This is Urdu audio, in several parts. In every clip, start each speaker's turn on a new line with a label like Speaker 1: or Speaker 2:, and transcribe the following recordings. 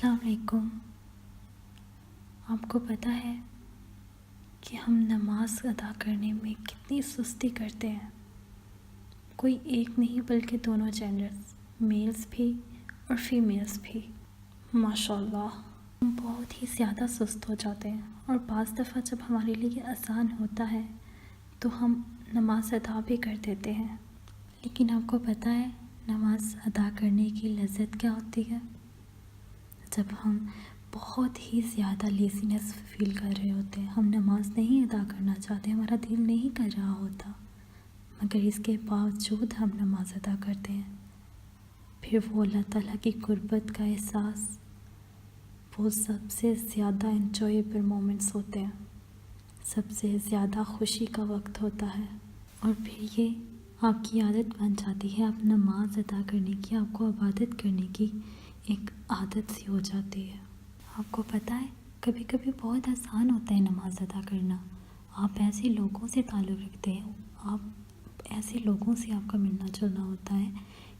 Speaker 1: السلام علیکم۔ آپ کو پتہ ہے کہ ہم نماز ادا کرنے میں کتنی سستی کرتے ہیں؟ کوئی ایک نہیں بلکہ دونوں جینڈرز، میلز بھی اور فیمیلز بھی۔ ماشاءاللہ ہم بہت ہی زیادہ سست ہو جاتے ہیں، اور بعض دفعہ جب ہمارے لیے آسان ہوتا ہے تو ہم نماز ادا بھی کر دیتے ہیں۔ لیکن آپ کو پتہ ہے نماز ادا کرنے کی لذت کیا ہوتی ہے؟ جب ہم بہت ہی زیادہ لیزینس فیل کر رہے ہوتے ہیں، ہم نماز نہیں ادا کرنا چاہتے، ہمارا دل نہیں کر رہا ہوتا، مگر اس کے باوجود ہم نماز ادا کرتے ہیں۔ پھر وہ اللہ تعالیٰ کی قربت کا احساس، وہ سب سے زیادہ انجویبل مومنٹس ہوتے ہیں، سب سے زیادہ خوشی کا وقت ہوتا ہے۔ اور پھر یہ آپ کی عادت بن جاتی ہے، آپ نماز ادا کرنے کی، آپ کو عبادت کرنے کی ایک عادت سی ہو جاتی ہے۔ آپ کو پتہ ہے کبھی کبھی بہت آسان ہوتا ہے نماز ادا کرنا۔ آپ ایسے لوگوں سے تعلق رکھتے ہیں، آپ ایسے لوگوں سے آپ کا ملنا جلنا ہوتا ہے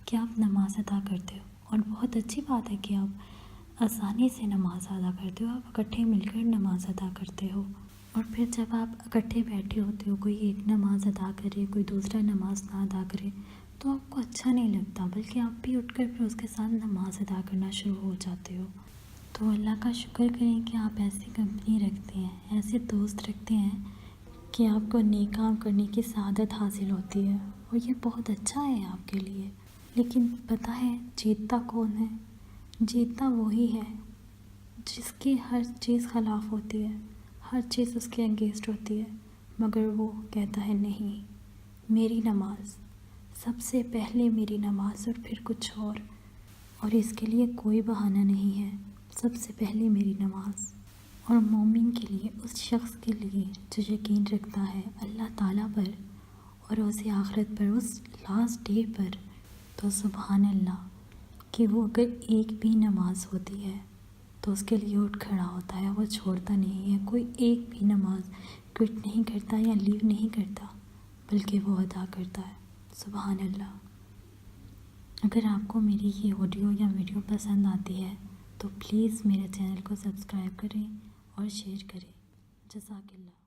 Speaker 1: کہ آپ نماز ادا کرتے ہو، اور بہت اچھی بات ہے کہ آپ آسانی سے نماز ادا کرتے ہو، آپ اکٹھے مل کر نماز ادا کرتے ہو۔ اور پھر جب آپ اکٹھے بیٹھے ہوتے ہو، کوئی ایک نماز ادا کرے، کوئی دوسرا نماز نہ ادا کرے، تو آپ کو اچھا نہیں لگتا، بلکہ آپ بھی اٹھ کر پھر اس کے ساتھ نماز ادا کرنا شروع ہو جاتے ہو۔ تو اللہ کا شکر کریں کہ آپ ایسی کمپنی رکھتے ہیں، ایسے دوست رکھتے ہیں کہ آپ کو نیک کام کرنے کی سعادت حاصل ہوتی ہے، اور یہ بہت اچھا ہے آپ کے لیے۔ لیکن پتہ ہے جیتتا کون ہے؟ جیتتا وہی ہے جس کی ہر چیز خلاف ہوتی ہے، ہر چیز اس کے اگینسٹ ہوتی ہے، مگر وہ کہتا ہے نہیں، میری نماز سب سے پہلے، میری نماز اور پھر کچھ اور اس کے لیے کوئی بہانہ نہیں ہے، سب سے پہلے میری نماز۔ اور مومن کے لیے، اس شخص کے لیے جو یقین رکھتا ہے اللہ تعالیٰ پر اور روز آخرت پر، اس لاسٹ ڈے پر، تو سبحان اللہ کہ وہ اگر ایک بھی نماز ہوتی ہے تو اس کے لیے اٹھ کھڑا ہوتا ہے، وہ چھوڑتا نہیں ہے، کوئی ایک بھی نماز کوئٹ نہیں کرتا یا لیو نہیں کرتا، بلکہ وہ ادا کرتا ہے۔ سبحان اللہ۔ اگر آپ کو میری یہ آڈیو یا ویڈیو پسند آتی ہے تو پلیز میرے چینل کو سبسکرائب کریں اور شیئر کریں۔ جزاک اللہ۔